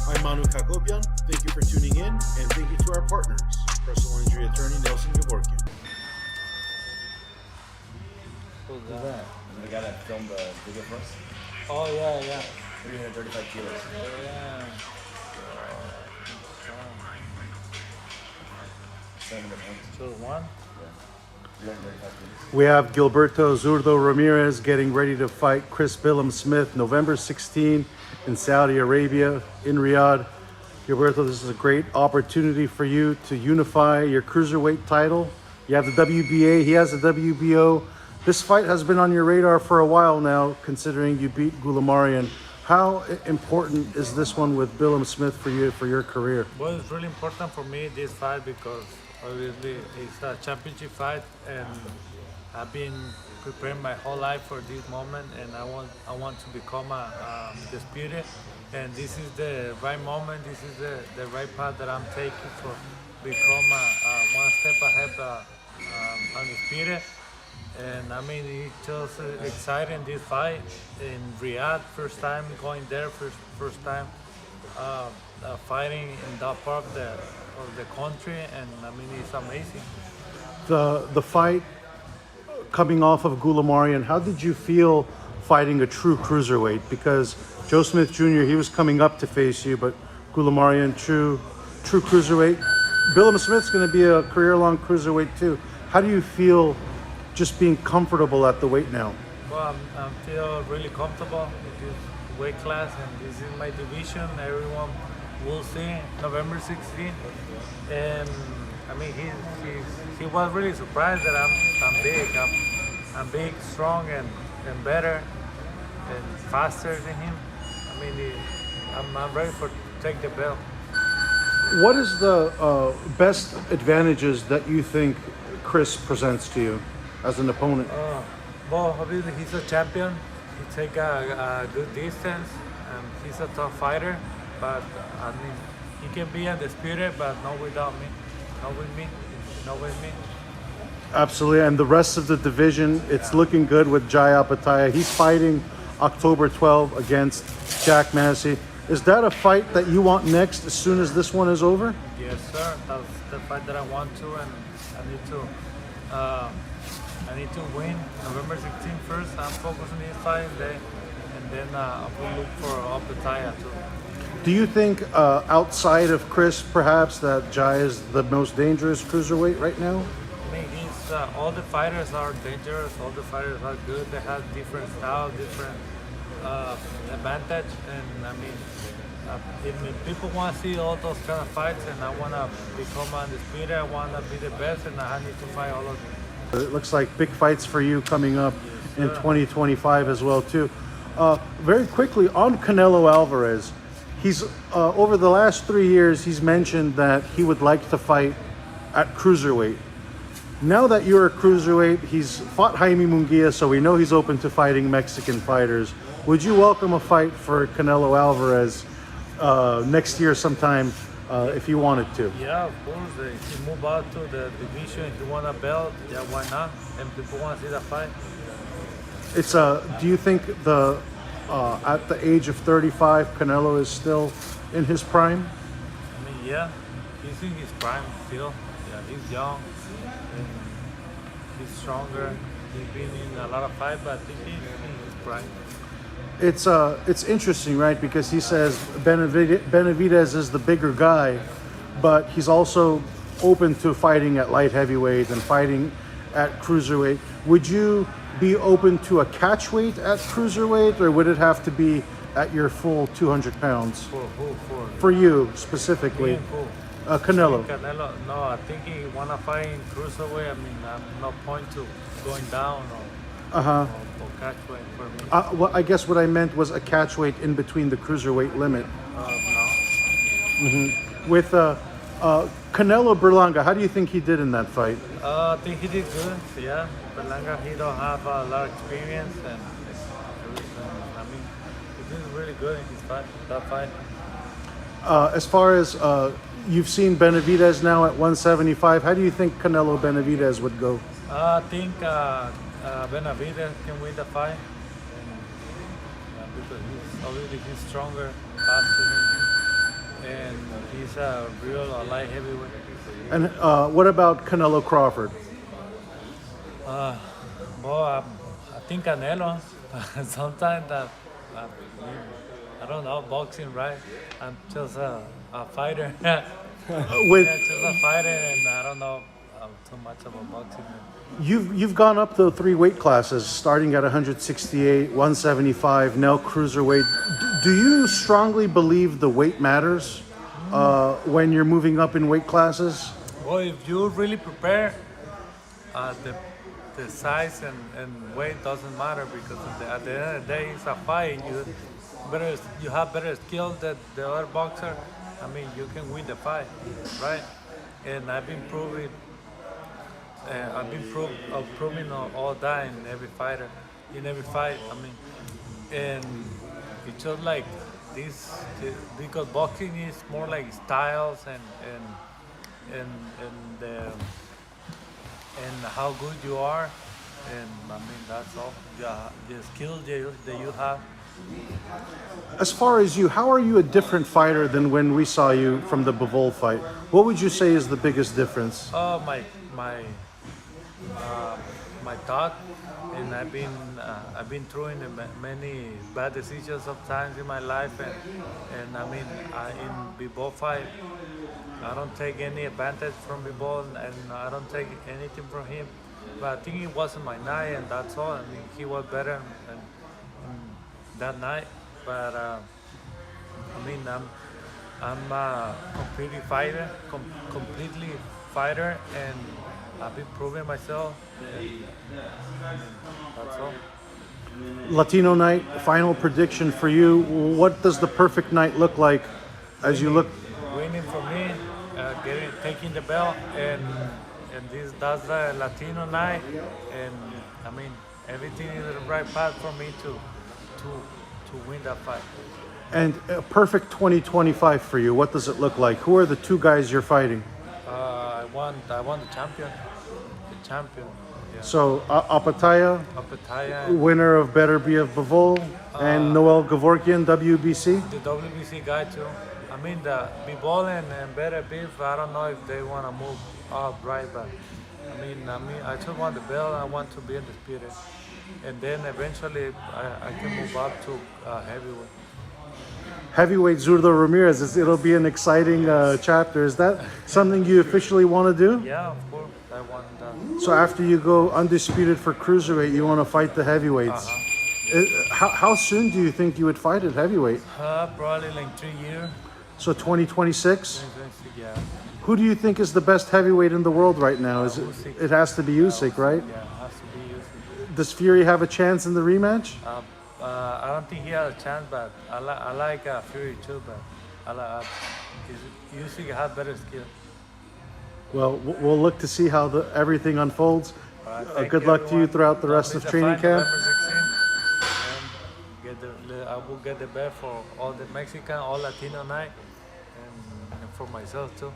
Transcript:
I'm Manouk Akopyan. Thank you for tuning in, and thank you to our partners, personal injury attorney Nelson Gilberto. Who's that? The guy that filmed the video for us? Oh, yeah. 335 kilos. Yeah. 700 pounds. Choose one? Yeah. 335 kilos. We have Gilberto Zurdo Ramirez getting ready to fight Chris Billam-Smith November 16 in Saudi Arabia, in Riyadh. Gilberto, this is a great opportunity for you to unify your cruiserweight title. You have the WBA, he has the WBO. This fight has been on your radar for a while now, considering you beat Goulamarian. How important is this one with Billam-Smith for you, for your career? Well, it's really important for me, this fight, because obviously it's a championship fight, and I've been preparing my whole life for this moment, and I want to become a disputed, and this is the right moment. This is the right path that I'm taking for become one step ahead undisputed. And I mean, it's just exciting, this fight in Riyadh. First time going there, first time fighting in that part of the country, and I mean, it's amazing. The fight coming off of Goulamarian, how did you feel fighting a true cruiserweight? Because Joe Smith Jr., he was coming up to face you, but Goulamarian, true cruiserweight. Billam-Smith's going to be a career-long cruiserweight too. How do you feel just being comfortable at the weight now? Well, I feel really comfortable with this weight class, and this is my division. Everyone will see November 16th, and I mean, he was really surprised that I'm big. I'm big, strong, and better, and faster than him. I mean, I'm ready to take the belt. What is the best advantages that you think Chris presents to you as an opponent? Well, obviously he's a champion. He take a good distance, and he's a tough fighter. But I mean, he can be undisputed, but not without me, not with me, not with me. Absolutely, and the rest of the division, it's looking good with Jai Apataya. He's fighting October 12 against Jack Massey. Is that a fight that you want next as soon as this one is over? Yes, sir. That's the fight that I want to, and I need to win November 16th first. I'm focused on this fight, and then I will look for Apataya too. Do you think outside of Chris, perhaps, that Jai is the most dangerous cruiserweight right now? I mean, all the fighters are dangerous. All the fighters are good. They have different style, different advantage, and I mean, if people want to see all those kind of fights, and I want to become undisputed, I want to be the best, and I need to fight all of them. It looks like big fights for you coming up in 2025 as well too. Very quickly on Canelo Alvarez, he's over the last 3 years he's mentioned that he would like to fight at cruiserweight. Now that you're a cruiserweight, he's fought Jaime Munguia, so we know he's open to fighting Mexican fighters. Would you welcome a fight for Canelo Alvarez next year sometime if you wanted to? Yeah, of course. If you move out to the division, if you want a belt, yeah, why not? And people want to see that fight. It's do you think at the age of 35, Canelo is still in his prime? I mean, yeah, he's in his prime still. Yeah, he's young, and he's stronger. He's been in a lot of fights, but I think he's in his prime. It's interesting, right? Because he says Benavidez is the bigger guy, but he's also open to fighting at light heavyweight and fighting at cruiserweight. Would you be open to a catchweight at cruiserweight, or would it have to be at your full 200 pounds? For who? For you specifically. Canelo. Canelo. No, I think he wanna fight in cruiserweight. I mean, no point to going down or catchweight for me. Well, I guess what I meant was a catchweight in between the cruiserweight limit. No. With Canelo Berlanga, how do you think he did in that fight? I think he did good. Yeah, Berlanga, he don't have a lot of experience, and I mean, he did really good in his fight. That fight. As far as you've seen Benavidez now at 175, how do you think Canelo Benavidez would go? I think Benavidez can win the fight, because obviously he's stronger, faster than him. he's a real light heavyweight. And what about Canelo Crawford? Well, I think Canelo. Sometimes I don't know boxing, right? I'm just a fighter. With Yeah, just a fighter, and I don't know too much about boxing. you've gone up the 3 weight classes, starting at 168, 175, now cruiserweight. Do you strongly believe the weight matters when you're moving up in weight classes? Well, if you really prepare, the size and weight doesn't matter because at the end of the day, it's a fight. You have better skill than the other boxer. I mean, you can win the fight, right? And I've been proving all that in every fighter, in every fight. I mean, and it's just like this because boxing is more like styles and how good you are, and I mean that's all. The skills that you have. As far as you, how are you a different fighter than when we saw you from the Bivol fight? What would you say is the biggest difference? Oh, my thought, and I've been through many bad decisions sometimes in my life, and I mean in Bivol fight, I don't take any advantage from Bivol, and I don't take anything from him. But I think it wasn't my night, and that's all. I mean, he was better that night, but I mean, I'm a completely fighter, and I've been proving myself. And, that's all. Latino night, final prediction for you. What does the perfect night look like as you look? Winning for me, taking the belt, and that's the Latino night, and I mean everything is the right path for me to win that fight. And a perfect 2025 for you, what does it look like? Who are the 2 guys you're fighting? I won the champion. Yeah. So Apataya, Apataya, winner of Better Be of Bivol, and Noel Gavorkian, WBC. the WBC guy too. I mean the Bivol and Better Beef. I don't know if they want to move up, right? But I just want the belt. I want to be undisputed, and then eventually I can move up to heavyweight. Heavyweight Zurdo Ramirez, it'll be an exciting chapter. Is that something you officially want to do? Yeah, of course. I want that. So after you go undisputed for cruiserweight, you want to fight the heavyweights. How soon do you think you would fight at heavyweight? Probably like 3 years. So 2026? Yeah. Who do you think is the best heavyweight in the world right now? Usyk. It has to be Usyk, right? Yeah, it has to be Usyk. Does Fury have a chance in the rematch? I don't think he has a chance, but I like Fury too. But Usyk has better skill. Well, we'll look to see how everything unfolds. Good Thank luck to you everyone. throughout the Don't rest miss of the training fight, camp. November 16, and I will get the best for all the Mexican, all Latino night, and for myself too.